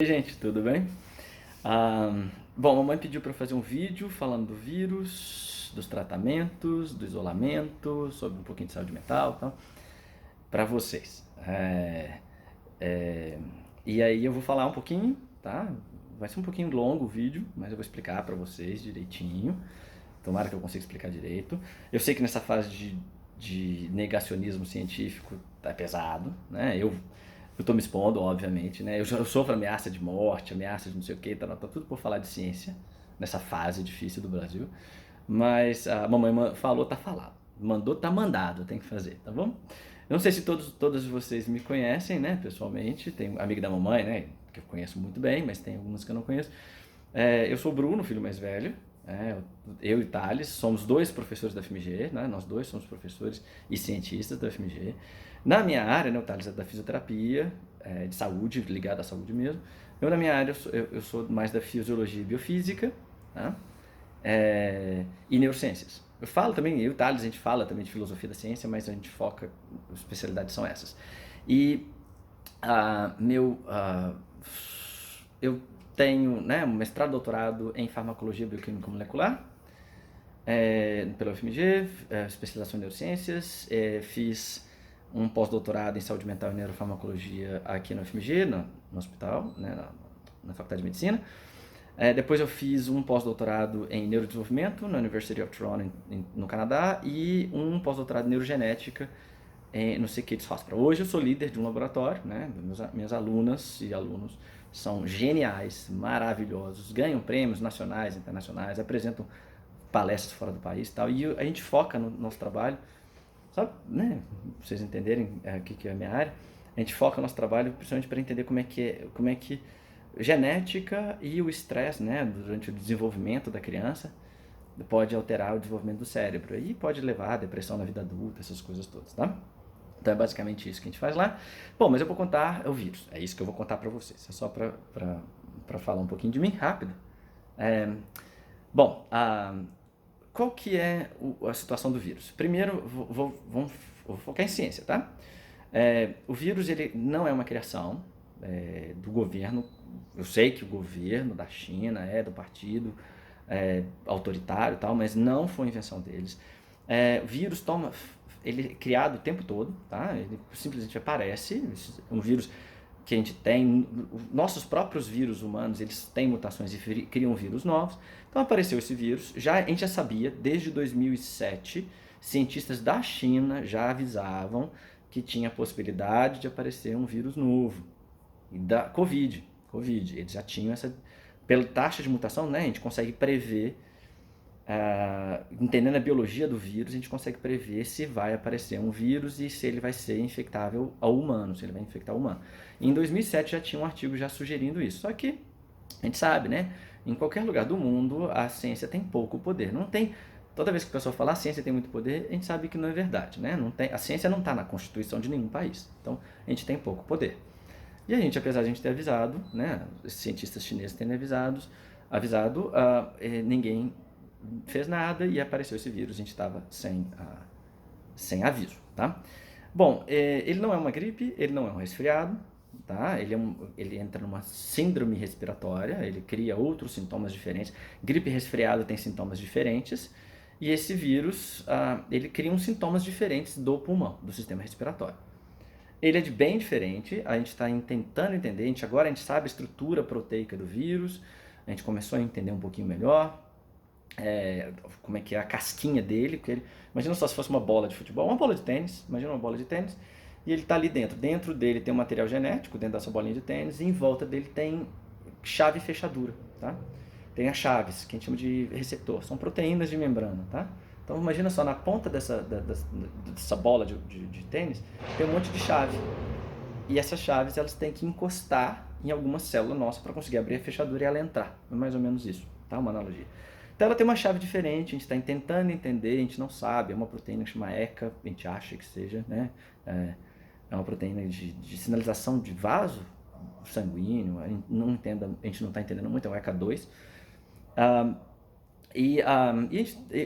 Oi, gente, tudo bem? Ah, bom, a mamãe pediu para eu fazer um vídeo falando do vírus, dos tratamentos, do isolamento, sobre um pouquinho de saúde mental e tal, para vocês. É, e aí eu vou falar um pouquinho, tá? Vai ser um pouquinho longo o vídeo, mas eu vou explicar para vocês direitinho. Tomara que eu consiga explicar direito. Eu sei que nessa fase de negacionismo científico tá pesado, né? Eu tô me expondo, obviamente, né? Eu sofro ameaça de morte, ameaça de não sei o que, tá tudo por falar de ciência, nessa fase difícil do Brasil. Mas a mamãe falou, tá falado. Mandou, tá mandado, tem que fazer, tá bom? Eu não sei se todos vocês me conhecem, né, pessoalmente. Tem amiga da mamãe, né, que eu conheço muito bem, mas tem algumas que eu não conheço. Eu sou o Bruno, filho mais velho. Eu e Thales somos dois professores da FMG, né? Nós dois somos professores e cientistas da FMG. Na minha área, né, o Thales é da fisioterapia, de saúde, ligado à saúde mesmo. Eu, na minha área, eu sou mais da fisiologia e biofísica, tá? E neurociências. Eu falo também, eu e o Thales, a gente fala também de filosofia da ciência, mas a gente foca, as especialidades são essas. E eu tenho, né, um mestrado, doutorado em farmacologia bioquímica molecular, pela UFMG, especialização em neurociências, fiz um pós-doutorado em saúde mental e neurofarmacologia aqui na UFMG, no hospital, né, na Faculdade de Medicina. Depois eu fiz um pós-doutorado em neurodesenvolvimento na University of Toronto, no Canadá, e um pós-doutorado em neurogenética no St. Kitts Hospital. Hoje eu sou líder de um laboratório, né? Minhas alunas e alunos são geniais, maravilhosos, ganham prêmios nacionais, internacionais, apresentam palestras fora do país e tal, e a gente foca no nosso trabalho, sabe, né? Pra vocês entenderem o que é a minha área, a gente foca no nosso trabalho principalmente para entender como é que genética e o estresse, né, durante o desenvolvimento da criança pode alterar o desenvolvimento do cérebro e pode levar à depressão na vida adulta, essas coisas todas, tá? Então é basicamente isso que a gente faz lá. Bom, mas eu vou contar o vírus, é isso que eu vou contar para vocês, é só para falar um pouquinho de mim, rápido. É, bom, qual que é a situação do vírus? Primeiro, vou focar em ciência, tá? O vírus ele não é uma criação do governo. Eu sei que o governo da China é do partido autoritário e tal, mas não foi invenção deles. O vírus ele é criado o tempo todo, tá? Ele simplesmente aparece. Um vírus que a gente tem, nossos próprios vírus humanos, eles têm mutações e criam vírus novos. Então apareceu esse vírus, a gente já sabia, desde 2007, cientistas da China já avisavam que tinha a possibilidade de aparecer um vírus novo, e da Covid, eles já tinham essa, pela taxa de mutação, né, a gente consegue prever, entendendo a biologia do vírus, a gente consegue prever se vai aparecer um vírus e se ele vai ser infectável ao humano, se ele vai infectar o humano. Em 2007 já tinha um artigo já sugerindo isso, só que a gente sabe, né, em qualquer lugar do mundo a ciência tem pouco poder, não tem. Toda vez que o pessoal fala a ciência tem muito poder, a gente sabe que não é verdade, né? Não tem, a ciência não está na constituição de nenhum país, então a gente tem pouco poder. E a gente, apesar de a gente ter avisado, né, os cientistas chineses terem avisado, ninguém fez nada e apareceu esse vírus, a gente estava sem aviso, tá? Bom, ele não é uma gripe, ele não é um resfriado, tá? Ele entra numa síndrome respiratória, ele cria outros sintomas diferentes. Gripe e resfriado têm sintomas diferentes, e esse vírus, ele cria uns sintomas diferentes do pulmão, do sistema respiratório. Ele é bem diferente, a gente está tentando entender, agora a gente sabe a estrutura proteica do vírus, a gente começou a entender um pouquinho melhor como é que é a casquinha dele, imagina só se fosse uma bola de futebol, uma bola de tênis, imagina uma bola de tênis, e ele está ali dentro dele tem um material genético, dentro dessa bolinha de tênis, e em volta dele tem chave e fechadura, tá? Tem as chaves, que a gente chama de receptor, são proteínas de membrana, tá? Então imagina só, na ponta dessa bola de tênis tem um monte de chave. E essas chaves elas têm que encostar em alguma célula nossa para conseguir abrir a fechadura e ela entrar. É mais ou menos isso, tá? Uma analogia. Então ela tem uma chave diferente, a gente está tentando entender, a gente não sabe, é uma proteína que chama ECA, a gente acha que seja, né? É uma proteína de sinalização de vaso sanguíneo, a gente não está entendendo muito, é um ECA2.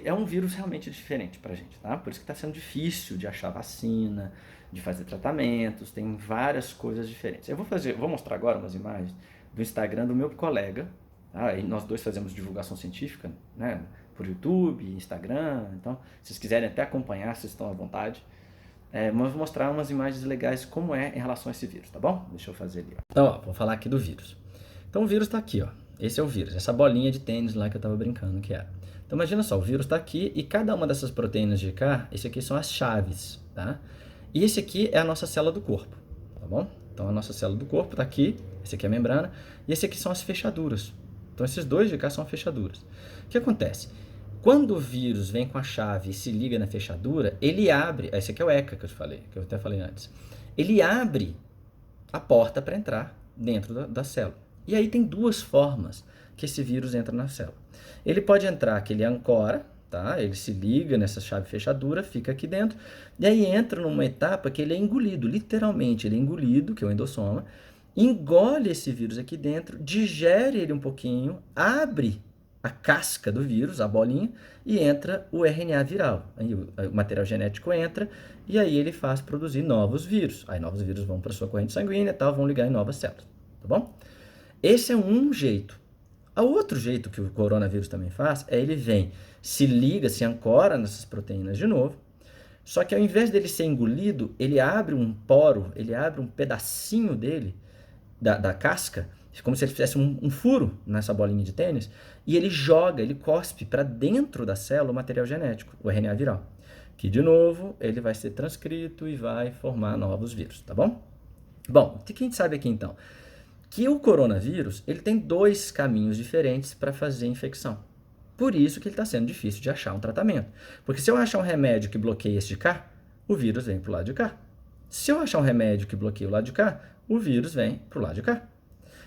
É um vírus realmente diferente pra gente, tá? Por isso que está sendo difícil de achar vacina, de fazer tratamentos, tem várias coisas diferentes. Eu vou mostrar agora umas imagens do Instagram do meu colega. Tá? E nós dois fazemos divulgação científica, né? Por YouTube, Instagram. Então, se vocês quiserem até acompanhar, vocês estão à vontade. Vamos mostrar umas imagens legais como é em relação a esse vírus, tá bom? Deixa eu fazer ali. Ó. Então, ó, vou falar aqui do vírus. Então, o vírus está aqui, ó. Esse é o vírus, essa bolinha de tênis lá que eu estava brincando que era. Então, imagina só, o vírus está aqui e cada uma dessas proteínas de cá, esse aqui são as chaves, tá? E esse aqui é a nossa célula do corpo, tá bom? Então, a nossa célula do corpo está aqui, esse aqui é a membrana, e esse aqui são as fechaduras. Então, esses dois de cá são fechaduras. O que acontece? Quando o vírus vem com a chave e se liga na fechadura, ele abre, esse aqui é o ECA que eu te falei, que eu até falei antes, ele abre a porta para entrar dentro da célula. E aí tem duas formas que esse vírus entra na célula. Ele pode entrar que ele ancora, tá? Ele se liga nessa chave fechadura, fica aqui dentro, e aí entra numa etapa que ele é engolido, literalmente, ele é engolido, que é o endossoma, engole esse vírus aqui dentro, digere ele um pouquinho, abre a casca do vírus, a bolinha, e entra o RNA viral. Aí o material genético entra e aí ele faz produzir novos vírus. Aí novos vírus vão para sua corrente sanguínea e tal, vão ligar em novas células, tá bom? Esse é um jeito. O outro jeito que o coronavírus também faz é ele vem, se liga, se ancora nessas proteínas de novo, só que ao invés dele ser engolido, ele abre um poro, ele abre um pedacinho dele, da casca, como se ele fizesse um furo nessa bolinha de tênis, e ele joga, ele cospe para dentro da célula o material genético, o RNA viral, que de novo ele vai ser transcrito e vai formar novos vírus, tá bom? Bom, o que a gente sabe aqui então? Que o coronavírus ele tem dois caminhos diferentes para fazer infecção. Por isso que ele está sendo difícil de achar um tratamento. Porque se eu achar um remédio que bloqueia esse de cá, o vírus vem para o lado de cá. Se eu achar um remédio que bloqueia o lado de cá, o vírus vem para o lado de cá.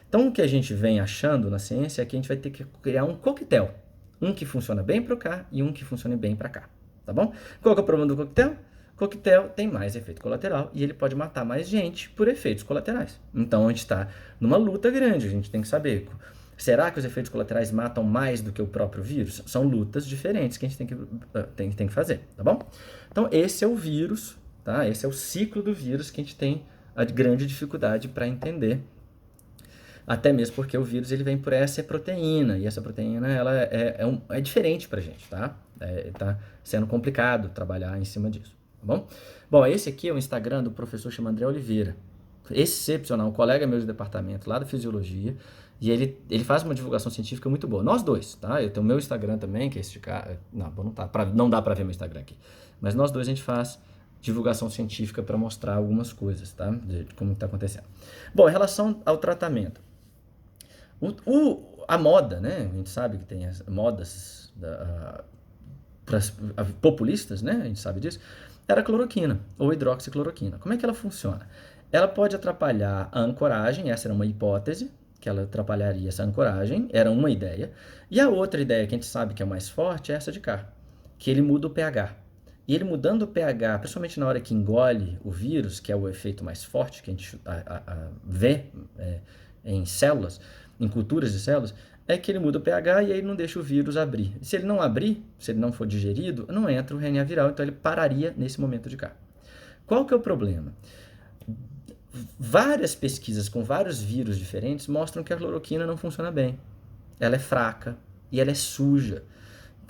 Então, o que a gente vem achando na ciência é que a gente vai ter que criar um coquetel. Um que funciona bem para cá e um que funcione bem para cá. Tá bom? Qual que é o problema do coquetel? O coquetel tem mais efeito colateral e ele pode matar mais gente por efeitos colaterais. Então, a gente está numa luta grande. A gente tem que saber, será que os efeitos colaterais matam mais do que o próprio vírus? São lutas diferentes que a gente tem que fazer, tá bom? Então, esse é o vírus, tá? Esse é o ciclo do vírus que a gente tem a grande dificuldade para entender. Até mesmo porque o vírus ele vem por essa proteína, e essa proteína ela é diferente para a gente, tá? Tá sendo complicado trabalhar em cima disso, tá bom? Bom, esse aqui é o Instagram do professor chamado André Oliveira. Excepcional, um colega meu de departamento lá da fisiologia, e ele faz uma divulgação científica muito boa. Nós dois, tá? Eu tenho o meu Instagram também, que é esse cara. Não dá para ver meu Instagram aqui. Mas nós dois a gente faz divulgação científica para mostrar algumas coisas, tá? De como está acontecendo. Bom, em relação ao tratamento. A moda, né? A gente sabe que tem as modas populistas, né? A gente sabe disso. Era a cloroquina ou hidroxicloroquina. Como é que ela funciona? Ela pode atrapalhar a ancoragem, essa era uma hipótese, que ela atrapalharia essa ancoragem, era uma ideia. E a outra ideia que a gente sabe que é mais forte é essa de cá, que ele muda o pH. E ele mudando o pH, principalmente na hora que engole o vírus, que é o efeito mais forte que a gente vê em células, em culturas de células, é que ele muda o pH e aí não deixa o vírus abrir. Se ele não abrir, se ele não for digerido, não entra o RNA viral, então ele pararia nesse momento de cá. Qual que é o problema? Várias pesquisas com vários vírus diferentes mostram que a cloroquina não funciona bem. Ela é fraca e ela é suja.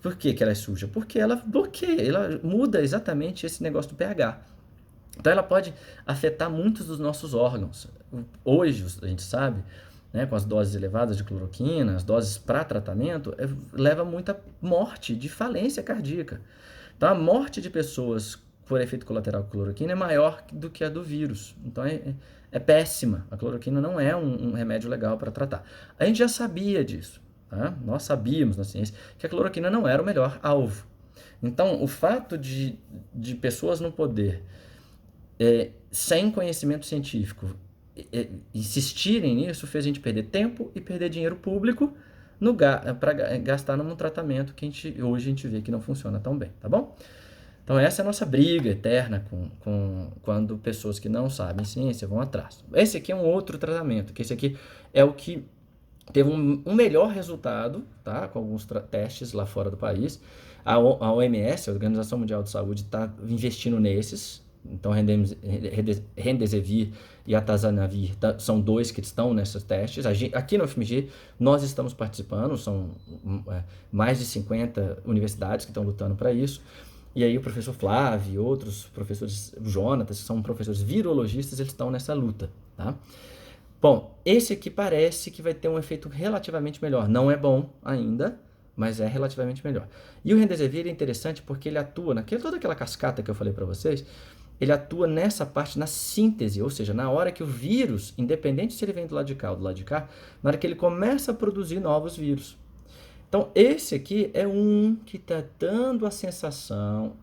Por que ela é suja? Porque ela bloqueia, ela muda exatamente esse negócio do pH. Então ela pode afetar muitos dos nossos órgãos. Hoje, a gente sabe, né, com as doses elevadas de cloroquina, as doses para tratamento, leva a muita morte de falência cardíaca. Então a morte de pessoas por efeito colateral com cloroquina é maior do que a do vírus. Então é péssima. A cloroquina não é um remédio legal para tratar. A gente já sabia disso. Tá? Nós sabíamos na ciência que a cloroquina não era o melhor alvo. Então, o fato de pessoas no poder, sem conhecimento científico, insistirem nisso, fez a gente perder tempo e perder dinheiro público para gastar num tratamento que hoje a gente vê que não funciona tão bem, tá bom? Então, essa é a nossa briga eterna quando pessoas que não sabem ciência vão atrás. Esse aqui é um outro tratamento, que esse aqui é o que teve um melhor resultado, tá? Com alguns testes lá fora do país. A OMS, a Organização Mundial de Saúde, está investindo nesses, Então, Remdesivir e Atazanavir são dois que estão nesses testes. Aqui no UFMG, nós estamos participando, são mais de 50 universidades que estão lutando para isso. E aí o professor Flávio e outros professores, Jonatas, que são professores virologistas, eles estão nessa luta, tá? Bom, esse aqui parece que vai ter um efeito relativamente melhor. Não é bom ainda, mas é relativamente melhor. E o Remdesivir é interessante porque ele atua toda aquela cascata que eu falei para vocês, ele atua nessa parte, na síntese, ou seja, na hora que o vírus, independente se ele vem do lado de cá ou do lado de cá, na hora que ele começa a produzir novos vírus. Então, esse aqui é um que está dando a sensação,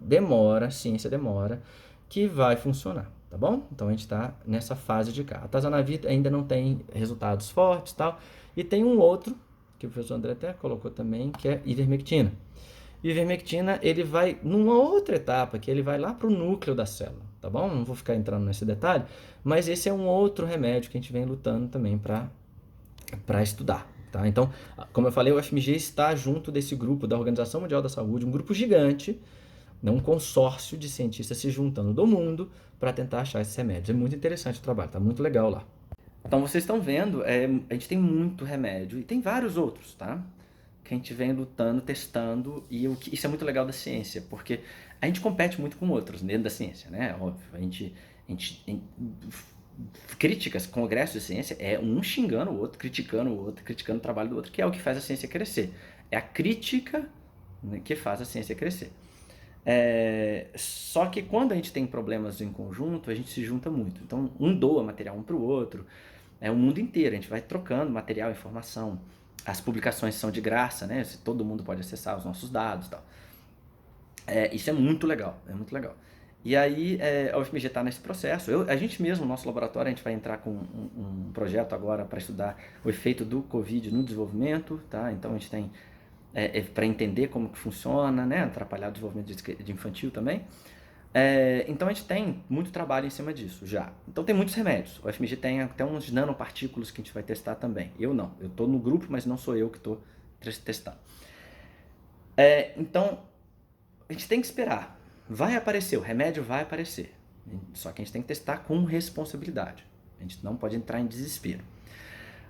a ciência demora, que vai funcionar, tá bom? Então, a gente está nessa fase de cá. A Atazanavir ainda não tem resultados fortes e tal, e tem um outro, que o professor André até colocou também, que é ivermectina. Ivermectina, ele vai numa outra etapa, que ele vai lá para o núcleo da célula, tá bom? Não vou ficar entrando nesse detalhe, mas esse é um outro remédio que a gente vem lutando também para estudar, tá? Então, como eu falei, o UFMG está junto desse grupo da Organização Mundial da Saúde, um grupo gigante, um consórcio de cientistas se juntando do mundo para tentar achar esses remédios. É muito interessante o trabalho, tá muito legal lá. Então, vocês estão vendo, a gente tem muito remédio e tem vários outros, tá? Que a gente vem lutando, testando, e isso é muito legal da ciência, porque a gente compete muito com outros dentro da ciência, né? Óbvio, a gente críticas, congressos de ciência, é um xingando o outro, criticando o trabalho do outro, que é o que faz a ciência crescer. É a crítica, né, que faz a ciência crescer. Só que quando a gente tem problemas em conjunto, a gente se junta muito. Então, um doa material um para o outro, o mundo inteiro, a gente vai trocando material, informação. As publicações são de graça, né? Todo mundo pode acessar os nossos dados e tal. Isso é muito legal, E aí a UFMG está nesse processo. A gente mesmo, no nosso laboratório, a gente vai entrar com um projeto agora para estudar o efeito do Covid no desenvolvimento, tá? Então a gente tem para entender como que funciona, né? Atrapalhar o desenvolvimento de infantil também. Então a gente tem muito trabalho em cima disso já. Então tem muitos remédios. O UFMG tem até uns nanopartículas que a gente vai testar também. Eu não. Eu estou no grupo, mas não sou eu que estou testando. Então a gente tem que esperar. Vai aparecer, o remédio vai aparecer. Só que a gente tem que testar com responsabilidade. A gente não pode entrar em desespero.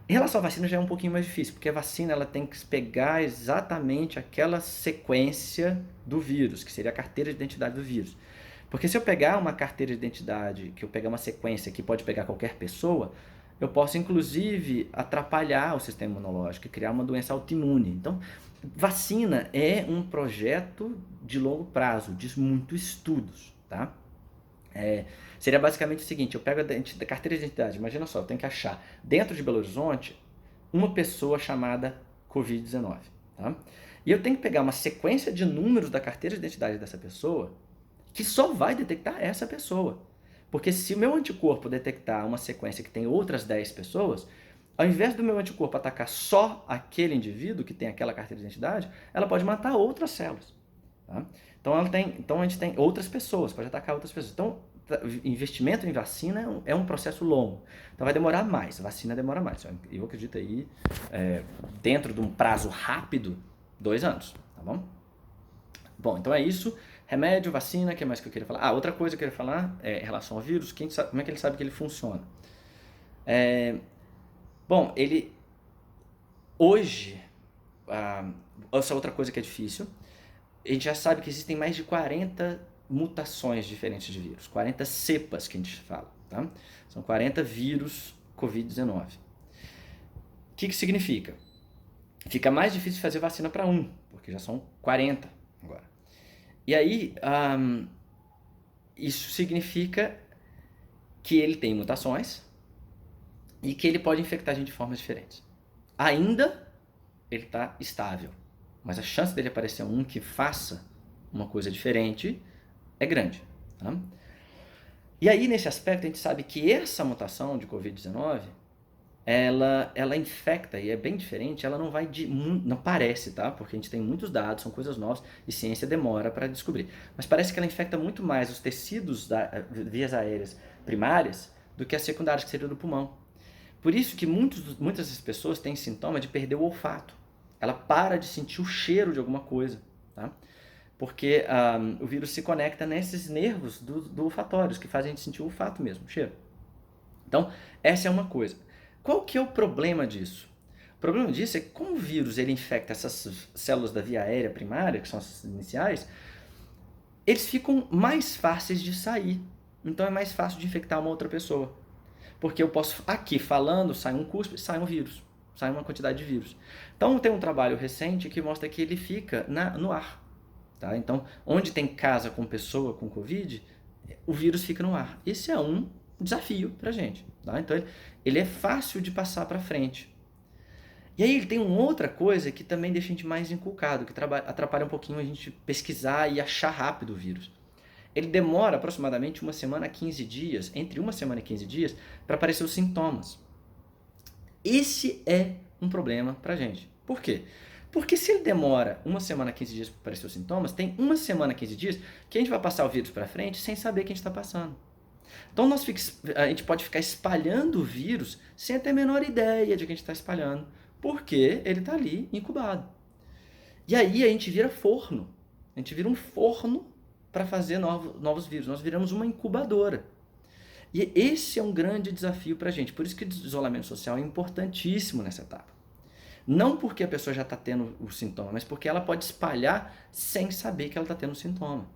Em relação à vacina já é um pouquinho mais difícil, porque a vacina ela tem que pegar exatamente aquela sequência do vírus, que seria a carteira de identidade do vírus. Porque se eu pegar uma carteira de identidade, que eu pegar uma sequência que pode pegar qualquer pessoa, eu posso inclusive atrapalhar o sistema imunológico e criar uma doença autoimune. Então, vacina é um projeto de longo prazo, de muitos estudos, tá? Seria basicamente o seguinte, eu pego a carteira de identidade, imagina só, eu tenho que achar dentro de Belo Horizonte uma pessoa chamada Covid-19, tá? E eu tenho que pegar uma sequência de números da carteira de identidade dessa pessoa que só vai detectar essa pessoa. Porque se o meu anticorpo detectar uma sequência que tem outras 10 pessoas, ao invés do meu anticorpo atacar só aquele indivíduo que tem aquela carteira de identidade, ela pode matar outras células, tá? Então a gente tem outras pessoas, pode atacar outras pessoas. Então, investimento em vacina é um processo longo. Então vai demorar mais, a vacina demora mais. Eu acredito aí, dentro de um prazo rápido, 2 anos, tá bom? Bom, então é isso. Remédio, vacina, o que mais que eu queria falar? Outra coisa que eu queria falar em relação ao vírus, como é que ele sabe que ele funciona? Bom, hoje, essa outra coisa que é difícil, a gente já sabe que existem mais de 40 mutações diferentes de vírus, 40 cepas que a gente fala, tá? São 40 vírus Covid-19. O que significa? Fica mais difícil fazer vacina para um, porque já são 40 agora. E aí, isso significa que ele tem mutações e que ele pode infectar a gente de formas diferentes. Ainda ele está estável, mas a chance dele aparecer um que faça uma coisa diferente é grande. Tá? E aí, nesse aspecto, a gente sabe que essa mutação de Covid-19, ela infecta, e é bem diferente, ela não vai não parece, tá? Porque a gente tem muitos dados, são coisas novas, e ciência demora para descobrir. Mas parece que ela infecta muito mais os tecidos vias aéreas primárias do que as secundárias, que seria do pulmão. Por isso que muitas dessas pessoas têm sintoma de perder o olfato. Ela para de sentir o cheiro de alguma coisa, tá? porque o vírus se conecta nesses nervos do olfatórios, que fazem a gente sentir o olfato mesmo, o cheiro. Então, essa é uma coisa. Qual que é o problema disso? O problema disso é que como o vírus ele infecta essas células da via aérea primária, que são as iniciais, eles ficam mais fáceis de sair. Então é mais fácil de infectar uma outra pessoa. Porque eu posso, aqui falando, sai um cuspe, sai um vírus. Sai uma quantidade de vírus. Então tem um trabalho recente que mostra que ele fica no ar. Tá? Então, onde tem casa com pessoa com Covid, o vírus fica no ar. Esse é um desafio pra gente. Tá? Então ele é fácil de passar para frente. E aí ele tem uma outra coisa que também deixa a gente mais inculcado, que atrapalha um pouquinho a gente pesquisar e achar rápido o vírus. Ele demora aproximadamente 1 semana a 15 dias, entre 1 semana e 15 dias, para aparecer os sintomas. Esse é um problema pra gente. Por quê? Porque se ele demora 1 semana a 15 dias para aparecer os sintomas, tem 1 semana a 15 dias que a gente vai passar o vírus para frente sem saber que a gente está passando. Então a gente pode ficar espalhando o vírus sem ter a menor ideia de que a gente está espalhando, porque ele está ali incubado. E aí a gente vira forno. A gente vira um forno para fazer novos vírus. Nós viramos uma incubadora. E esse é um grande desafio para a gente. Por isso que o isolamento social é importantíssimo nessa etapa. Não porque a pessoa já está tendo o sintoma, mas porque ela pode espalhar sem saber que ela está tendo o sintoma.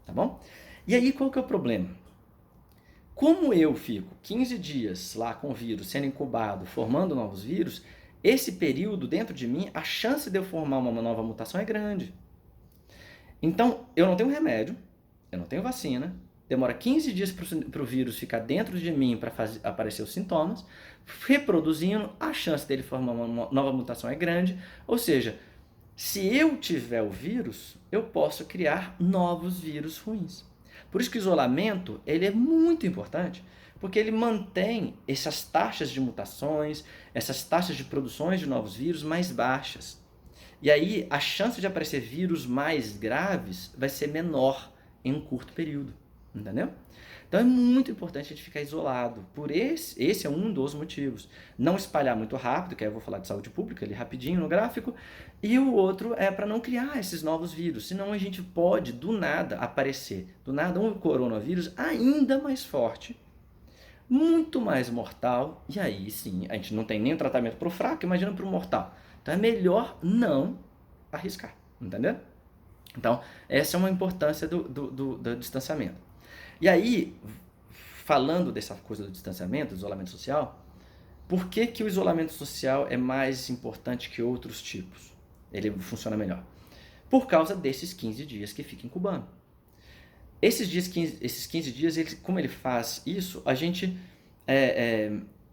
Tá bom? E aí qual que é o problema? Como eu fico 15 dias lá com o vírus, sendo incubado, formando novos vírus, esse período dentro de mim, a chance de eu formar uma nova mutação é grande. Então, eu não tenho remédio, eu não tenho vacina, demora 15 dias para o vírus ficar dentro de mim para aparecer os sintomas, reproduzindo, a chance dele formar uma nova mutação é grande, ou seja, se eu tiver o vírus, eu posso criar novos vírus ruins. Por isso que o isolamento ele é muito importante, porque ele mantém essas taxas de mutações, essas taxas de produções de novos vírus mais baixas. E aí a chance de aparecer vírus mais graves vai ser menor em um curto período, entendeu? Então é muito importante a gente ficar isolado. Por esse é um dos motivos. Não espalhar muito rápido, que aí eu vou falar de saúde pública ali rapidinho no gráfico, e o outro é para não criar esses novos vírus, senão a gente pode do nada aparecer, do nada um coronavírus ainda mais forte, muito mais mortal, e aí sim, a gente não tem nem tratamento para o fraco, imagina para o mortal. Então é melhor não arriscar, entendeu? Então, essa é uma importância do distanciamento. E aí, falando dessa coisa do distanciamento, do isolamento social, por que que o isolamento social é mais importante que outros tipos? Ele funciona melhor. Por causa desses 15 dias que fica incubando. Esses 15 dias, como ele faz isso, a gente,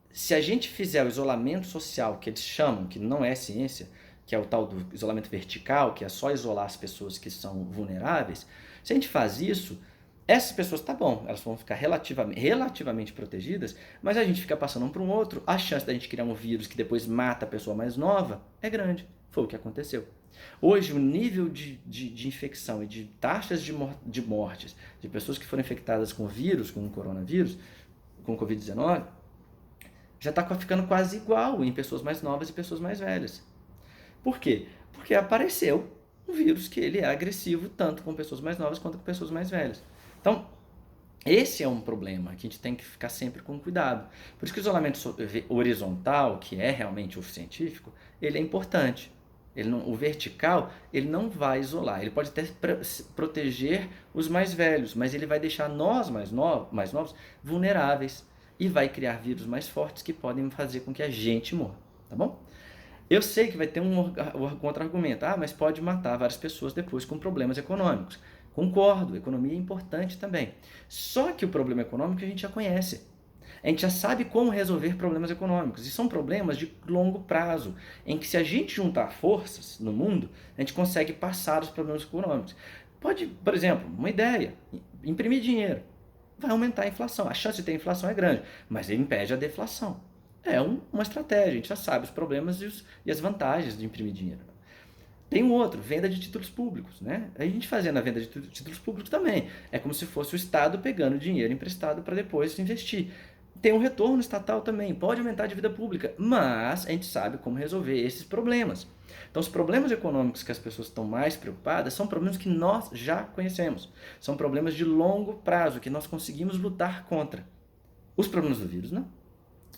se a gente fizer o isolamento social, que eles chamam, que não é ciência, que é o tal do isolamento vertical, que é só isolar as pessoas que são vulneráveis, se a gente faz isso, essas pessoas, tá bom, elas vão ficar relativamente protegidas, mas a gente fica passando um para um outro, a chance da gente criar um vírus que depois mata a pessoa mais nova é grande. Foi o que aconteceu. Hoje, o nível de infecção e de taxas de mortes de pessoas que foram infectadas com vírus, com o coronavírus, com Covid-19, já está ficando quase igual em pessoas mais novas e pessoas mais velhas. Por quê? Porque apareceu um vírus que ele é agressivo tanto com pessoas mais novas quanto com pessoas mais velhas. Então, esse é um problema que a gente tem que ficar sempre com cuidado. Por isso que o isolamento horizontal, que é realmente o científico, ele é importante. O vertical, ele não vai isolar. Ele pode até proteger os mais velhos, mas ele vai deixar nós, mais novos, vulneráveis. E vai criar vírus mais fortes que podem fazer com que a gente morra. Tá bom? Eu sei que vai ter um contra-argumento. Mas pode matar várias pessoas depois com problemas econômicos. Concordo, economia é importante também. Só que o problema econômico a gente já conhece. A gente já sabe como resolver problemas econômicos. E são problemas de longo prazo, em que se a gente juntar forças no mundo, a gente consegue passar os problemas econômicos. Pode, por exemplo, uma ideia, imprimir dinheiro. Vai aumentar a inflação. A chance de ter inflação é grande, mas ele impede a deflação. É uma estratégia, a gente já sabe os problemas e as vantagens de imprimir dinheiro. Tem um outro, venda de títulos públicos, né? A gente fazendo a venda de títulos públicos também. É como se fosse o Estado pegando dinheiro emprestado para depois investir. tem um retorno estatal também, pode aumentar a dívida pública, mas a gente sabe como resolver esses problemas. Então, os problemas econômicos que as pessoas estão mais preocupadas são problemas que nós já conhecemos. São problemas de longo prazo, que nós conseguimos lutar contra. Os problemas do vírus, não.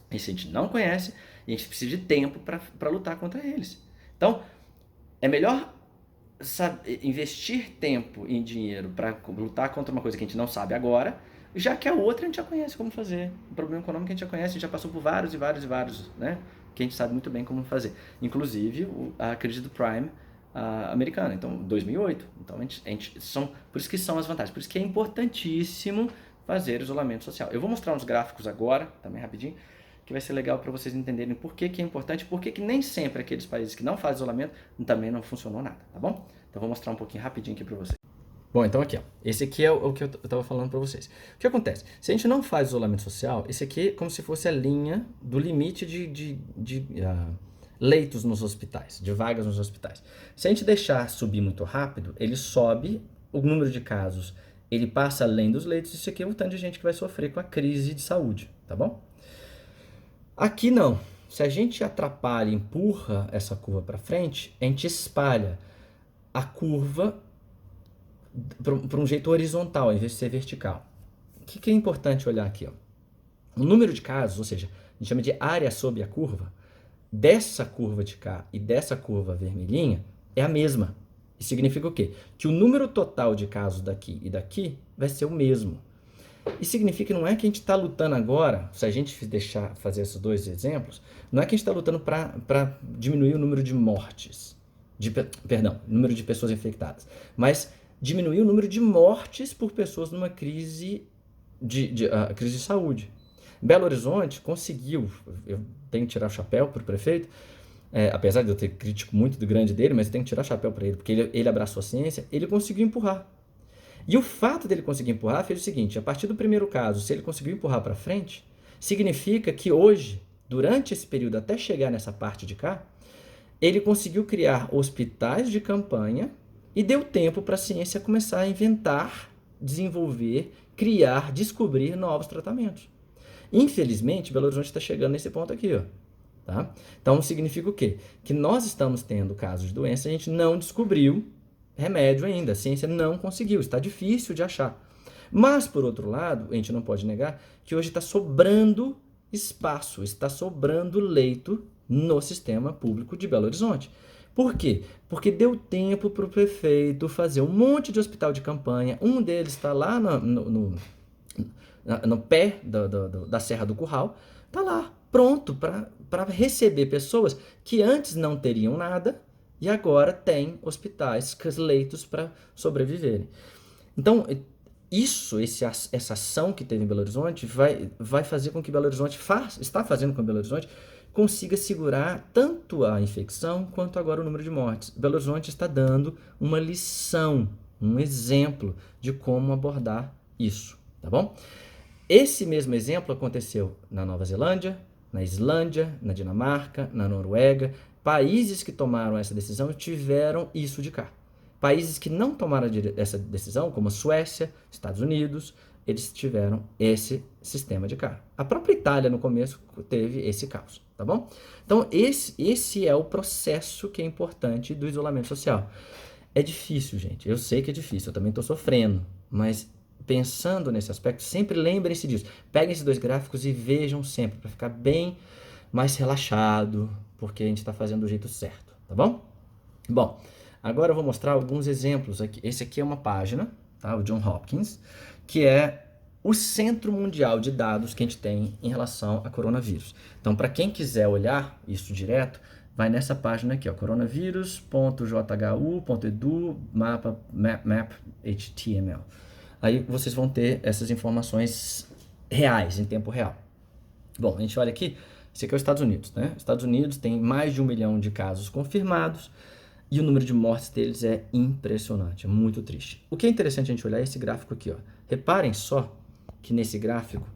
Isso a gente não conhece e a gente precisa de tempo para lutar contra eles. Então, é melhor investir tempo e dinheiro para lutar contra uma coisa que a gente não sabe agora, já que a outra a gente já conhece como fazer. O problema econômico a gente já conhece, a gente já passou por vários e vários e vários, né? Que a gente sabe muito bem como fazer. Inclusive a crise do Prime americana, então 2008. Então por isso que são as vantagens, por isso que é importantíssimo fazer isolamento social. Eu vou mostrar uns gráficos agora, também rapidinho, que vai ser legal para vocês entenderem por que é importante, por que nem sempre aqueles países que não fazem isolamento também não funcionou nada, tá bom? Então vou mostrar um pouquinho rapidinho aqui para vocês. Bom, então aqui, ó. Esse aqui é o que eu estava falando para vocês. O que acontece? Se a gente não faz isolamento social, esse aqui é como se fosse a linha do limite de leitos nos hospitais, de vagas nos hospitais. Se a gente deixar subir muito rápido, ele sobe, o número de casos, ele passa além dos leitos, isso aqui é o tanto de gente que vai sofrer com a crise de saúde, tá bom? Aqui não. Se a gente atrapalha e empurra essa curva para frente, a gente espalha a curva para um jeito horizontal, em vez de ser vertical. O que é importante olhar aqui? Ó? O número de casos, ou seja, a gente chama de área sob a curva, dessa curva de cá e dessa curva vermelhinha é a mesma. Isso significa o quê? Que o número total de casos daqui e daqui vai ser o mesmo. Isso significa que não é que a gente está lutando agora, se a gente deixar fazer esses dois exemplos, não é que a gente está lutando para diminuir o número de mortes, número de pessoas infectadas, mas diminuir o número de mortes por pessoas numa crise crise de saúde. Belo Horizonte conseguiu, eu tenho que tirar o chapéu para o prefeito, apesar de eu ter crítico muito grande dele, mas eu tenho que tirar o chapéu para ele, porque ele abraçou a ciência, ele conseguiu empurrar. E o fato dele conseguir empurrar fez o seguinte, a partir do primeiro caso, se ele conseguiu empurrar para frente, significa que hoje, durante esse período até chegar nessa parte de cá, ele conseguiu criar hospitais de campanha e deu tempo para a ciência começar a inventar, desenvolver, criar, descobrir novos tratamentos. Infelizmente, Belo Horizonte está chegando nesse ponto aqui, ó. Tá? Então, significa o quê? Que nós estamos tendo casos de doença, a gente não descobriu remédio ainda, a ciência não conseguiu, está difícil de achar. Mas, por outro lado, a gente não pode negar que hoje está sobrando espaço, está sobrando leito no sistema público de Belo Horizonte. Por quê? Porque deu tempo para o prefeito fazer um monte de hospital de campanha, um deles está lá no pé da Serra do Curral, está lá, pronto para receber pessoas que antes não teriam nada, e agora tem hospitais, leitos para sobreviverem. Então, essa ação que teve em Belo Horizonte vai fazer com que Belo Horizonte está fazendo com que Belo Horizonte consiga segurar tanto a infecção quanto agora o número de mortes. Belo Horizonte está dando uma lição, um exemplo de como abordar isso, tá bom? Esse mesmo exemplo aconteceu na Nova Zelândia, na Islândia, na Dinamarca, na Noruega. Países que tomaram essa decisão tiveram isso de cá. Países que não tomaram essa decisão, como a Suécia, Estados Unidos, eles tiveram esse sistema de cá. A própria Itália, no começo, teve esse caos, tá bom? Então, esse é o processo que é importante do isolamento social. É difícil, gente. Eu sei que é difícil, eu também estou sofrendo, mas pensando nesse aspecto, sempre lembrem-se disso. Peguem esses dois gráficos e vejam sempre, para ficar bem mais relaxado, porque a gente está fazendo do jeito certo, tá bom? Bom, agora eu vou mostrar alguns exemplos aqui. Esse aqui é uma página, tá? O John Hopkins, que é o centro mundial de dados que a gente tem em relação a coronavírus. Então, para quem quiser olhar isso direto, vai nessa página aqui, ó, coronavírus.jhu.edu map.html. Aí vocês vão ter essas informações reais, em tempo real. Bom, a gente olha aqui, esse aqui é os Estados Unidos, né? Estados Unidos tem mais de 1 milhão de casos confirmados e o número de mortes deles é impressionante, é muito triste. O que é interessante a gente olhar é esse gráfico aqui, ó. Reparem só que nesse gráfico,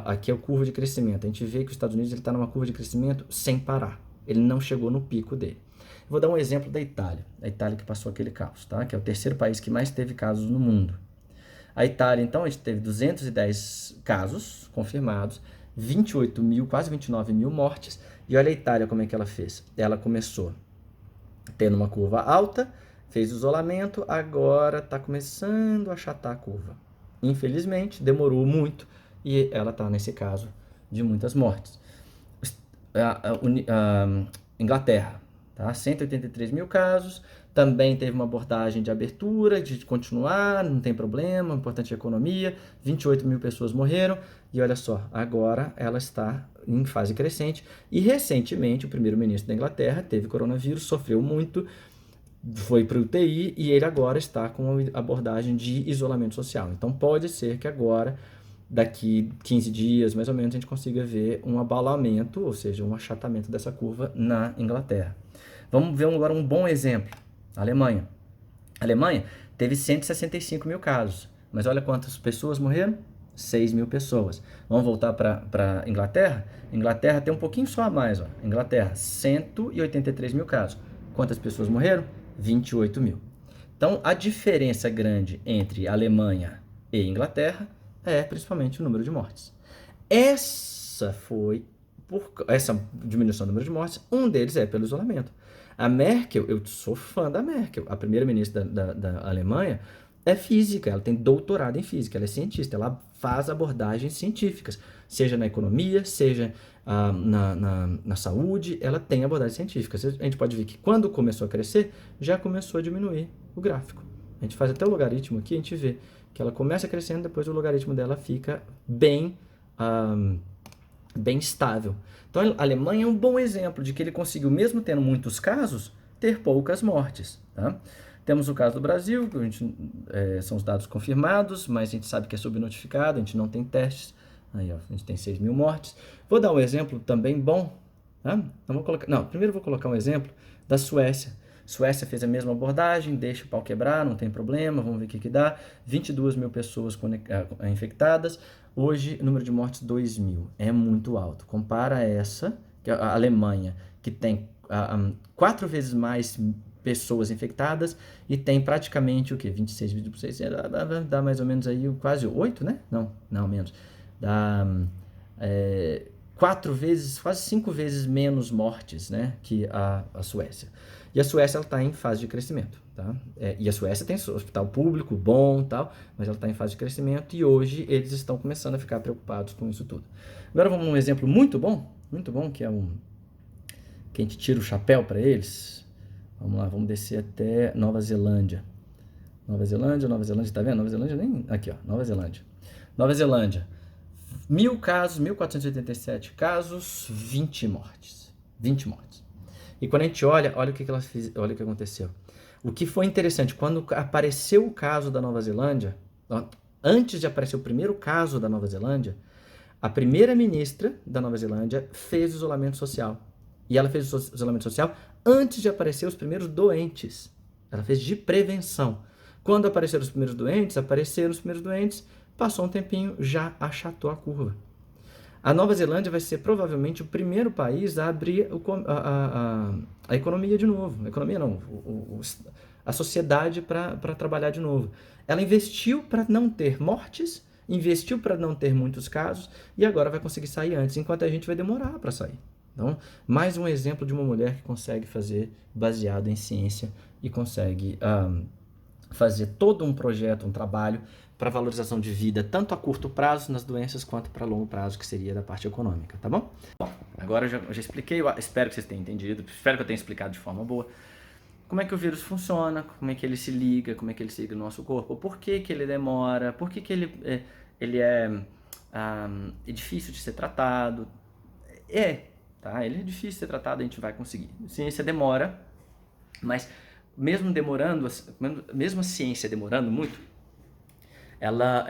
aqui é a curva de crescimento. A gente vê que os Estados Unidos está numa curva de crescimento sem parar. Ele não chegou no pico dele. Vou dar um exemplo da Itália. A Itália que passou aquele caos, tá? Que é o terceiro país que mais teve casos no mundo. A Itália, então, a gente teve 210 casos confirmados, 28 mil, quase 29 mil mortes. E olha a Itália como é que ela fez. Ela começou tendo uma curva alta, fez isolamento, agora está começando a achatar a curva. Infelizmente, demorou muito e ela está nesse caso de muitas mortes. A Inglaterra, tá? 183 mil casos, também teve uma abordagem de abertura, de continuar, não tem problema, importante é a economia, 28 mil pessoas morreram, e olha só, agora ela está em fase crescente, e recentemente o primeiro-ministro da Inglaterra teve coronavírus, sofreu muito, foi para o UTI, e ele agora está com a abordagem de isolamento social. Então pode ser que agora, daqui 15 dias, mais ou menos, a gente consiga ver um abalamento, ou seja, um achatamento dessa curva na Inglaterra. Vamos ver agora um bom exemplo. A Alemanha. A Alemanha teve 165 mil casos, mas olha quantas pessoas morreram? 6 mil pessoas. Vamos voltar para a Inglaterra? Inglaterra tem um pouquinho só a mais. Ó. Inglaterra, 183 mil casos. Quantas pessoas morreram? 28 mil. Então, a diferença grande entre Alemanha e Inglaterra é principalmente o número de mortes. Essa diminuição do número de mortes, um deles é pelo isolamento. A Merkel, eu sou fã da Merkel, a primeira-ministra da Alemanha, é física, ela tem doutorado em física, ela é cientista, ela faz abordagens científicas, seja na economia, seja na saúde, ela tem abordagens científicas. A gente pode ver que quando começou a crescer, já começou a diminuir o gráfico. A gente faz até o logaritmo aqui, a gente vê que ela começa crescendo, depois o logaritmo dela fica bem estável. Então a Alemanha é um bom exemplo de que ele conseguiu, mesmo tendo muitos casos, ter poucas mortes. Tá? Temos o caso do Brasil, que são os dados confirmados, mas a gente sabe que é subnotificado, a gente não tem testes. Aí, ó, a gente tem 6 mil mortes. Vou dar um exemplo também bom. Tá? Primeiro vou colocar um exemplo da Suécia. Suécia fez a mesma abordagem, deixa o pau quebrar, não tem problema, vamos ver o que dá. 22 mil pessoas infectadas. Hoje, o número de mortes, 2 mil. É muito alto. Compara essa, que a Alemanha, que tem 4 vezes mais pessoas infectadas e tem praticamente o quê? 26 dividido por 6, dá mais ou menos aí quase 8, né? Não, menos. Dá 4 vezes, quase 5 vezes menos mortes, né, que a Suécia. E a Suécia está em fase de crescimento. Tá? E a Suécia tem hospital público bom, tal, mas ela está em fase de crescimento e hoje eles estão começando a ficar preocupados com isso tudo. Agora vamos num exemplo muito bom, que é que a gente tira o chapéu para eles. Vamos lá, vamos descer até Nova Zelândia. Nova Zelândia, tá vendo? Nova Zelândia nem... Aqui, ó, Nova Zelândia. Nova Zelândia, 1.000 casos, 1.487 casos, 20 mortes. 20 mortes. E quando a gente olha o que ela fez, olha o que aconteceu. O que foi interessante, quando apareceu o caso da Nova Zelândia, antes de aparecer o primeiro caso da Nova Zelândia, a primeira-ministra da Nova Zelândia fez o isolamento social. E ela fez o isolamento social antes de aparecer os primeiros doentes. Ela fez de prevenção. Quando apareceram os primeiros doentes, passou um tempinho, já achatou a curva. A Nova Zelândia vai ser provavelmente o primeiro país a abrir a economia de novo. A economia não, a sociedade para trabalhar de novo. Ela investiu para não ter mortes, investiu para não ter muitos casos e agora vai conseguir sair antes, enquanto a gente vai demorar para sair. Então, mais um exemplo de uma mulher que consegue fazer baseado em ciência e consegue fazer todo um projeto, um trabalho para valorização de vida, tanto a curto prazo nas doenças, quanto para longo prazo, que seria da parte econômica, tá bom? Bom, agora eu já expliquei, espero que vocês tenham entendido, espero que eu tenha explicado de forma boa como é que o vírus funciona, como é que ele se liga, como é que ele se liga no nosso corpo, por que ele demora, por que ele é difícil de ser tratado. Tá? Ele é difícil de ser tratado, a gente vai conseguir. A ciência demora, mas mesmo demorando, mesmo a ciência demorando muito, ela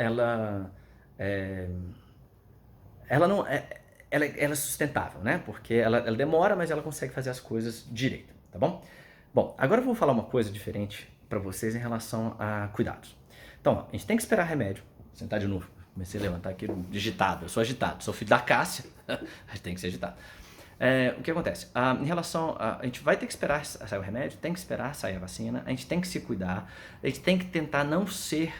é sustentável, né? Porque ela demora, mas ela consegue fazer as coisas direito, tá bom? Bom, agora eu vou falar uma coisa diferente para vocês em relação a cuidados. Então, ó, a gente tem que esperar remédio. Vou sentar de novo. Comecei a levantar aqui digitado. Eu sou agitado. Sou filho da Cássia. A gente tem que ser agitado. O que acontece? Em relação a gente vai ter que esperar sair o remédio, tem que esperar sair a vacina, a gente tem que se cuidar, a gente tem que tentar não ser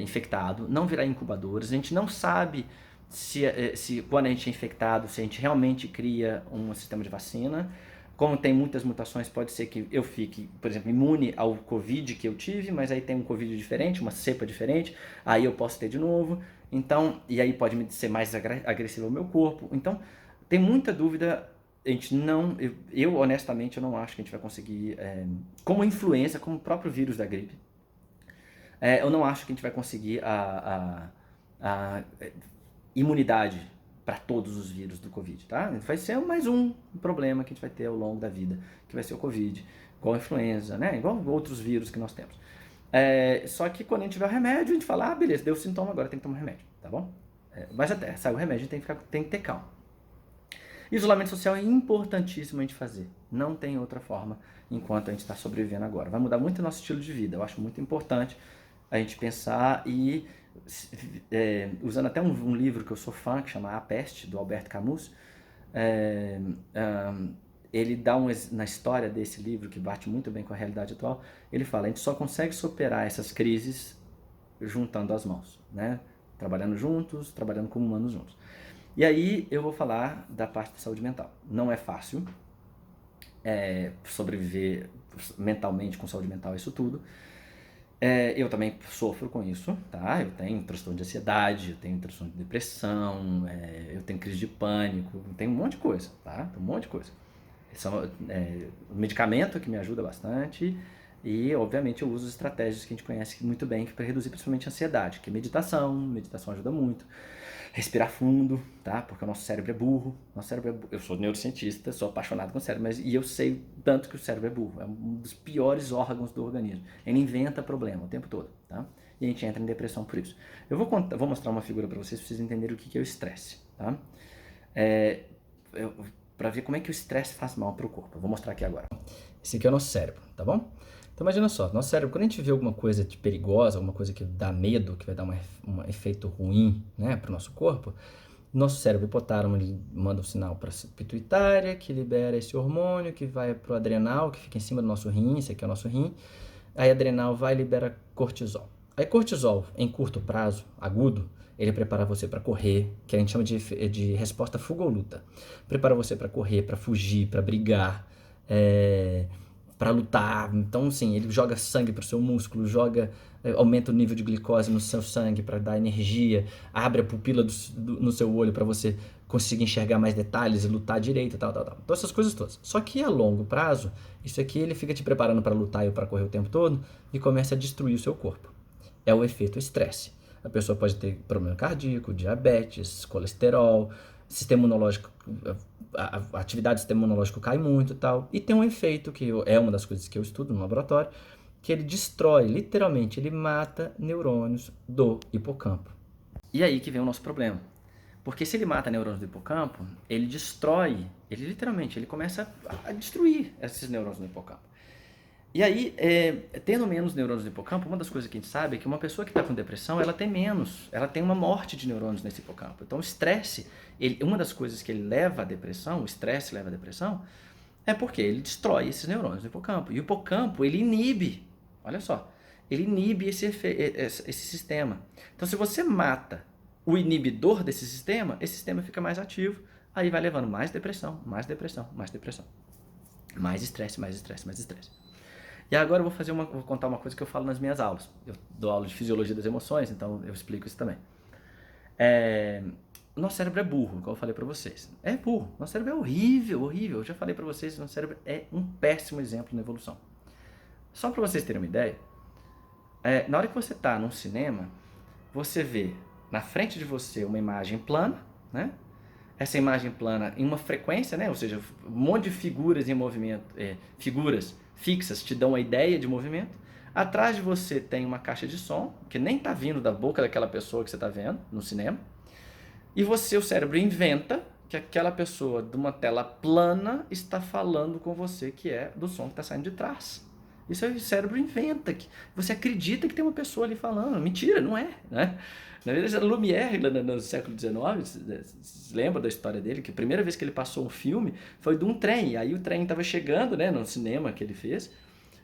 infectado, não virar incubadores. A gente não sabe se quando a gente é infectado, se a gente realmente cria um sistema de vacina. Como tem muitas mutações, pode ser que eu fique, por exemplo, imune ao Covid que eu tive, mas aí tem um Covid diferente, uma cepa diferente, aí eu posso ter de novo. Então, e aí pode ser mais agressivo ao meu corpo. Então, tem muita dúvida. A gente não, eu honestamente eu não acho que a gente vai conseguir, como influenza, como o próprio vírus da gripe, eu não acho que a gente vai conseguir a imunidade para todos os vírus do Covid, tá? Vai ser mais um problema que a gente vai ter ao longo da vida, que vai ser o Covid, igual a influenza, né? Igual outros vírus que nós temos. Só que quando a gente tiver o remédio, a gente fala, beleza, deu sintoma, agora tem que tomar remédio, tá bom? Mas até sair o remédio, tem que ter calma. Isolamento social é importantíssimo a gente fazer. Não tem outra forma enquanto a gente está sobrevivendo agora. Vai mudar muito o nosso estilo de vida. Eu acho muito importante a gente pensar e, usando até um livro que eu sou fã, que chama A Peste, do Albert Camus, ele dá na história desse livro, que bate muito bem com a realidade atual, ele fala, a gente só consegue superar essas crises juntando as mãos, né? Trabalhando juntos, trabalhando como humanos juntos. E aí eu vou falar da parte da saúde mental. Não é fácil sobreviver mentalmente com saúde mental, isso tudo. Eu também sofro com isso, tá? Eu tenho transtorno de ansiedade, eu tenho transtorno de depressão, eu tenho crise de pânico, eu tenho um monte de coisa, tá? Tem um monte de coisa. São medicamento que me ajuda bastante e, obviamente, eu uso estratégias que a gente conhece muito bem para reduzir principalmente a ansiedade, que é meditação ajuda muito. Respirar fundo, tá? Porque o nosso cérebro é burro. Eu sou neurocientista, sou apaixonado com o cérebro, e eu sei tanto que o cérebro é burro. É um dos piores órgãos do organismo. Ele inventa problema o tempo todo, tá? E a gente entra em depressão por isso. Eu vou mostrar uma figura para vocês entenderem o que é o estresse, tá? Para ver como é que o estresse faz mal para o corpo. Eu vou mostrar aqui agora. Esse aqui é o nosso cérebro, tá bom? Então imagina só, nosso cérebro, quando a gente vê alguma coisa perigosa, alguma coisa que dá medo, que vai dar um efeito ruim, né, para o nosso corpo, nosso cérebro hipotálamo ele manda um sinal para a pituitária, que libera esse hormônio, que vai para o adrenal, que fica em cima do nosso rim, esse aqui é o nosso rim. Aí adrenal vai e libera cortisol. Aí cortisol, em curto prazo, agudo, ele prepara você para correr, que a gente chama de resposta fuga ou luta. Prepara você para correr, para fugir, para brigar, para lutar. Então, sim, ele joga sangue para o seu músculo, aumenta o nível de glicose no seu sangue para dar energia, abre a pupila no seu olho para você conseguir enxergar mais detalhes e lutar direito, tal. Então, essas coisas todas. Só que a longo prazo, isso aqui ele fica te preparando para lutar e para correr o tempo todo e começa a destruir o seu corpo. É o efeito estresse. A pessoa pode ter problema cardíaco, diabetes, colesterol, sistema imunológico, a atividade do sistema imunológico cai muito e tal. E tem um efeito que é uma das coisas que eu estudo no laboratório, que ele destrói, literalmente, ele mata neurônios do hipocampo. E aí que vem o nosso problema. Porque se ele mata neurônios do hipocampo, ele destrói, ele começa a destruir esses neurônios do hipocampo. E aí, tendo menos neurônios no hipocampo, uma das coisas que a gente sabe é que uma pessoa que está com depressão, ela tem uma morte de neurônios nesse hipocampo. Então o estresse, uma das coisas que ele leva à depressão, o estresse leva à depressão, é porque ele destrói esses neurônios no hipocampo. E o hipocampo, ele inibe, olha só, ele inibe esse sistema. Então se você mata o inibidor desse sistema, esse sistema fica mais ativo, aí vai levando mais depressão, mais depressão, mais depressão. Mais estresse, mais estresse, mais estresse. E agora eu vou contar uma coisa que eu falo nas minhas aulas. Eu dou aula de fisiologia das emoções, então eu explico isso também. O nosso cérebro é burro, como eu falei pra vocês. É burro. Nosso cérebro é horrível, horrível. Eu já falei pra vocês, nosso cérebro é um péssimo exemplo na evolução. Só pra vocês terem uma ideia, na hora que você tá num cinema, você vê na frente de você uma imagem plana, né? Essa imagem plana em uma frequência, né? Ou seja, um monte de figuras em movimento, figuras fixas te dão a ideia de movimento. Atrás de você tem uma caixa de som, que nem está vindo da boca daquela pessoa que você está vendo no cinema. E o cérebro inventa que aquela pessoa de uma tela plana está falando com você, que é do som que está saindo de trás. Isso aí o cérebro inventa. Você acredita que tem uma pessoa ali falando. Mentira, não é, né? Na verdade, Lumière, no século XIX, você lembra da história dele? Que a primeira vez que ele passou um filme foi de um trem. Aí o trem estava chegando, né, no cinema que ele fez.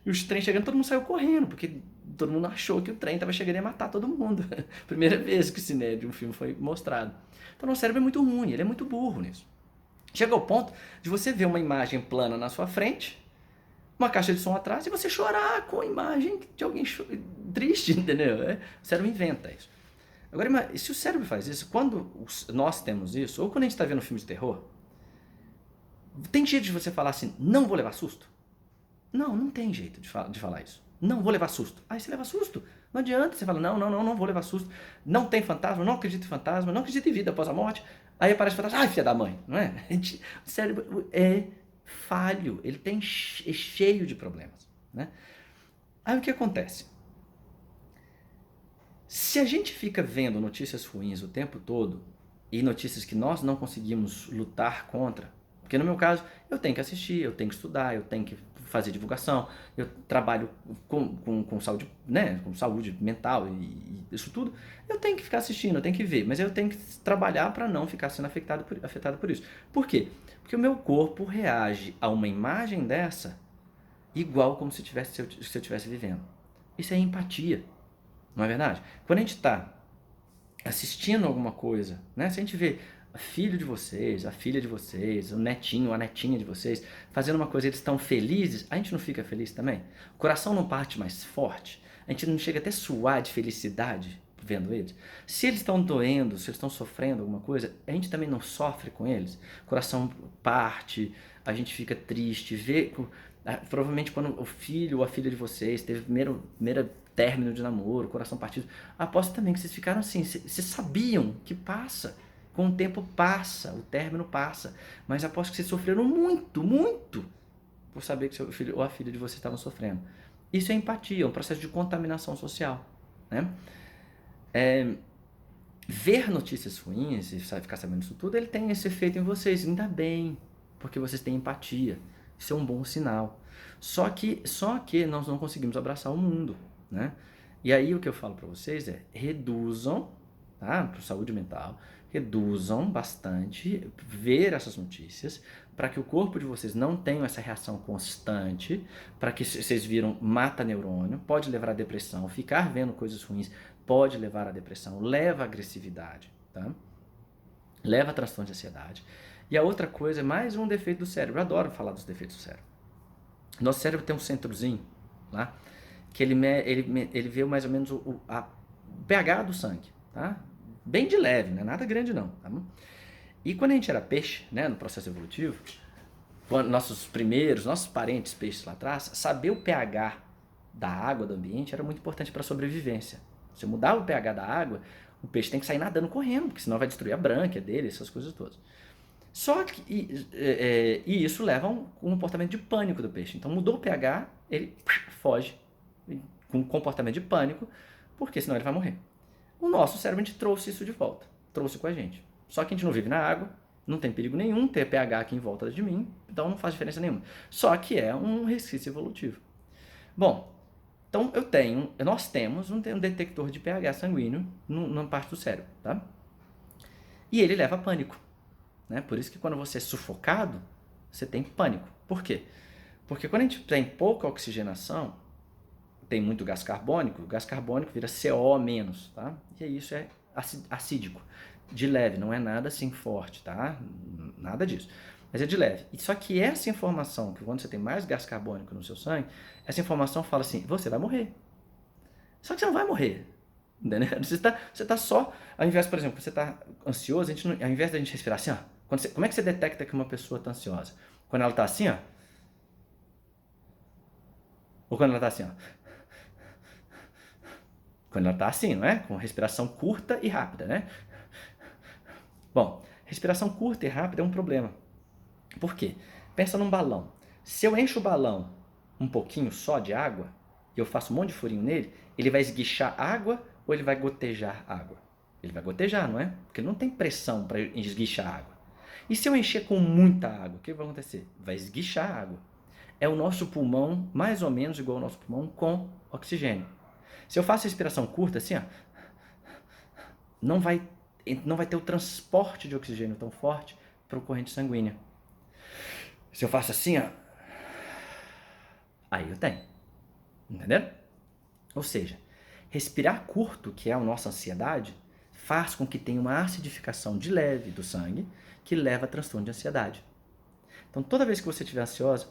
E os trens chegando, todo mundo saiu correndo, porque todo mundo achou que o trem estava chegando e ia matar todo mundo. Primeira vez que o cinema de um filme foi mostrado. Então o cérebro é muito ruim, ele é muito burro nisso. Chega ao ponto de você ver uma imagem plana na sua frente, uma caixa de som atrás, e você chorar com a imagem de alguém triste, entendeu? O cérebro inventa isso. Agora, se o cérebro faz isso, quando nós temos isso, ou quando a gente está vendo um filme de terror, tem jeito de você falar assim, não vou levar susto? Não tem jeito de falar isso. Não vou levar susto. Aí você leva susto. Não adianta, você fala, não vou levar susto. Não tem fantasma, não acredito em fantasma, não acredito em vida após a morte. Aí aparece o fantasma, ai, filha da mãe, não é? O cérebro é falho, ele é cheio de problemas, né? Aí o que acontece? Se a gente fica vendo notícias ruins o tempo todo, e notícias que nós não conseguimos lutar contra, porque no meu caso, eu tenho que assistir, eu tenho que estudar, eu tenho que fazer divulgação, eu trabalho com saúde, né, com saúde mental e isso tudo, eu tenho que ficar assistindo, eu tenho que ver, mas eu tenho que trabalhar para não ficar sendo afetado por isso. Por quê? Porque o meu corpo reage a uma imagem dessa igual como se eu estivesse vivendo. Isso é empatia, não é verdade? Quando a gente está assistindo alguma coisa, né? Se a gente vê o filho de vocês, a filha de vocês, o netinho, a netinha de vocês, fazendo uma coisa e eles estão felizes, a gente não fica feliz também? O coração não parte mais forte? A gente não chega até a suar de felicidade vendo eles? Se eles estão doendo, se eles estão sofrendo alguma coisa, a gente também não sofre com eles? O coração parte, a gente fica triste, vê... Provavelmente quando o filho ou a filha de vocês teve primeira término de namoro, coração partido, aposto também que vocês ficaram assim, vocês sabiam que passa, com o tempo passa, o término passa, mas aposto que vocês sofreram muito, muito, por saber que seu filho ou a filha de vocês estavam sofrendo. Isso é empatia, é um processo de contaminação social, né? Ver notícias ruins e ficar sabendo disso tudo, ele tem esse efeito em vocês, ainda bem, porque vocês têm empatia, isso é um bom sinal. Só que nós não conseguimos abraçar o mundo, né? E aí o que eu falo para vocês é, reduzam, tá? Para saúde mental, reduzam bastante ver essas notícias, para que o corpo de vocês não tenha essa reação constante, para que vocês viram mata neurônio, pode levar à depressão, ficar vendo coisas ruins pode levar à depressão, leva à agressividade, tá? Leva a transtorno de ansiedade. E a outra coisa é mais um defeito do cérebro. Eu adoro falar dos defeitos do cérebro. Nosso cérebro tem um centrozinho lá, que ele vê mais ou menos o pH do sangue, tá? Bem de leve, não é nada grande não, tá? E quando a gente era peixe, né, no processo evolutivo, quando nossos parentes peixes lá atrás, saber o pH da água do ambiente era muito importante para a sobrevivência. Se mudar o pH da água, o peixe tem que sair nadando correndo, porque senão vai destruir a brânquia dele, essas coisas todas. Só que e isso leva a um comportamento de pânico do peixe. Então mudou o pH, ele foge com um comportamento de pânico, porque senão ele vai morrer. O nosso cérebro, a gente trouxe isso de volta, trouxe com a gente. Só que a gente não vive na água, não tem perigo nenhum ter pH aqui em volta de mim, então não faz diferença nenhuma. Só que é um resquício evolutivo. Bom, então nós temos um detector de pH sanguíneo numa parte do cérebro, tá? E ele leva a pânico, né? Por isso que quando você é sufocado, você tem pânico. Por quê? Porque quando a gente tem pouca oxigenação, tem muito gás carbônico, o gás carbônico vira CO-, tá? E aí isso é acídico, de leve, não é nada assim forte, tá? Nada disso. Mas é de leve. E só que essa informação, que quando você tem mais gás carbônico no seu sangue, essa informação fala assim, você vai morrer. Só que você não vai morrer. Entendeu? Você tá só, ao invés, por exemplo, você tá ansioso, ao invés da gente respirar assim, ó, como é que você detecta que uma pessoa tá ansiosa? Quando ela tá assim, ó, ou quando ela tá assim, ó. Quando ela tá assim, não é? Com respiração curta e rápida, né? Bom, respiração curta e rápida é um problema. Por quê? Pensa num balão. Se eu encho o balão um pouquinho só de água, e eu faço um monte de furinho nele, ele vai esguichar água ou ele vai gotejar água? Ele vai gotejar, não é? Porque ele não tem pressão para esguichar água. E se eu encher com muita água, o que vai acontecer? Vai esguichar água. É o nosso pulmão, mais ou menos igual ao nosso pulmão, com oxigênio. Se eu faço respiração curta, assim, ó, não vai ter o transporte de oxigênio tão forte para a corrente sanguínea. Se eu faço assim, ó, aí eu tenho. Entendeu? Ou seja, respirar curto, que é a nossa ansiedade, faz com que tenha uma acidificação de leve do sangue, que leva a transtorno de ansiedade. Então, toda vez que você estiver ansiosa,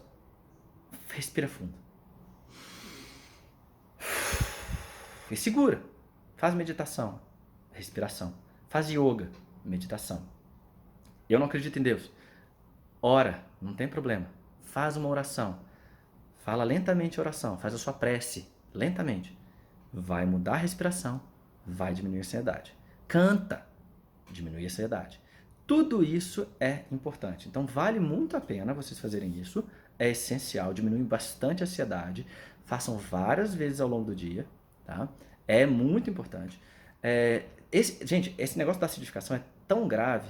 respira fundo. E segura. Faz meditação, respiração. Faz yoga, meditação. Eu não acredito em Deus. Ora, não tem problema. Faz uma oração. Fala lentamente a oração. Faz a sua prece, lentamente. Vai mudar a respiração, vai diminuir a ansiedade. Canta, diminui a ansiedade. Tudo isso é importante. Então vale muito a pena vocês fazerem isso. É essencial, diminui bastante a ansiedade. Façam várias vezes ao longo do dia, tá? É muito importante. Gente, esse negócio da acidificação é tão grave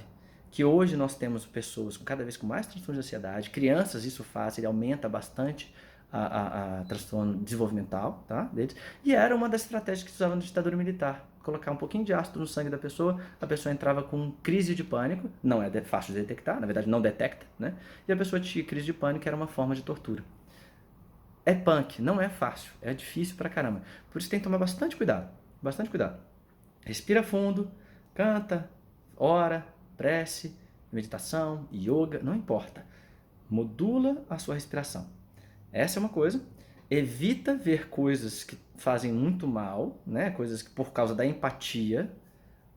que hoje nós temos pessoas cada vez com mais transtorno de ansiedade. Crianças isso faz, ele aumenta bastante a transtorno desenvolvimental, tá, deles. E era uma das estratégias que se usava na ditadura militar. Colocar um pouquinho de ácido no sangue da pessoa, a pessoa entrava com crise de pânico, não é fácil de detectar, na verdade não detecta, né? E a pessoa tinha crise de pânico, era uma forma de tortura. É punk, não é fácil, é difícil pra caramba. Por isso tem que tomar bastante cuidado, bastante cuidado. Respira fundo, canta, ora, prece, meditação, yoga, não importa. Modula a sua respiração. Essa é uma coisa. Evita ver coisas que fazem muito mal, né? Coisas que por causa da empatia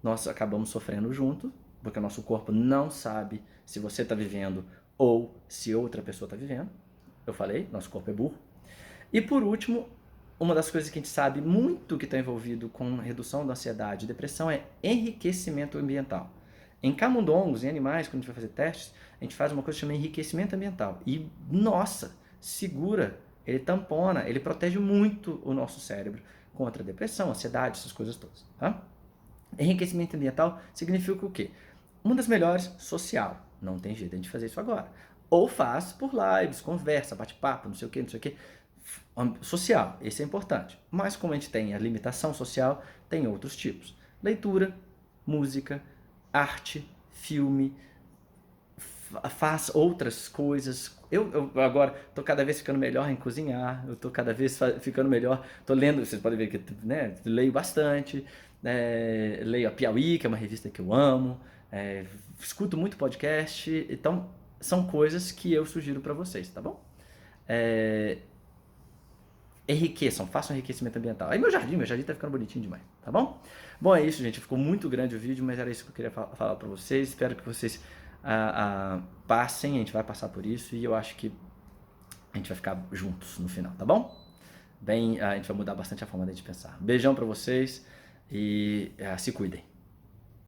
nós acabamos sofrendo junto, porque o nosso corpo não sabe se você está vivendo ou se outra pessoa está vivendo. Eu falei, nosso corpo é burro. E por último, uma das coisas que a gente sabe muito que está envolvido com redução da ansiedade e depressão é enriquecimento ambiental. Em camundongos, em animais, quando a gente vai fazer testes, a gente faz uma coisa que chama enriquecimento ambiental. E, nossa, segura, ele tampona, ele protege muito o nosso cérebro contra a depressão, ansiedade, essas coisas todas. Tá? Enriquecimento ambiental significa o quê? Uma das melhores, social. Não tem jeito de a gente fazer isso agora. Ou faz por lives, conversa, bate-papo, não sei o quê, não sei o quê. Social, esse é importante. Mas como a gente tem a limitação social, tem outros tipos. Leitura, música, arte, filme, faz outras coisas. Eu agora estou cada vez ficando melhor em cozinhar, eu estou cada vez ficando melhor, estou lendo, vocês podem ver que, né, leio bastante, leio a Piauí, que é uma revista que eu amo, escuto muito podcast, então são coisas que eu sugiro para vocês, tá bom? Enriqueçam, façam enriquecimento ambiental. Aí meu jardim tá ficando bonitinho demais, tá bom? Bom, é isso, gente. Ficou muito grande o vídeo, mas era isso que eu queria falar pra vocês. Espero que vocês passem, a gente vai passar por isso e eu acho que a gente vai ficar juntos no final, tá bom? A gente vai mudar bastante a forma de pensar. Beijão pra vocês e se cuidem.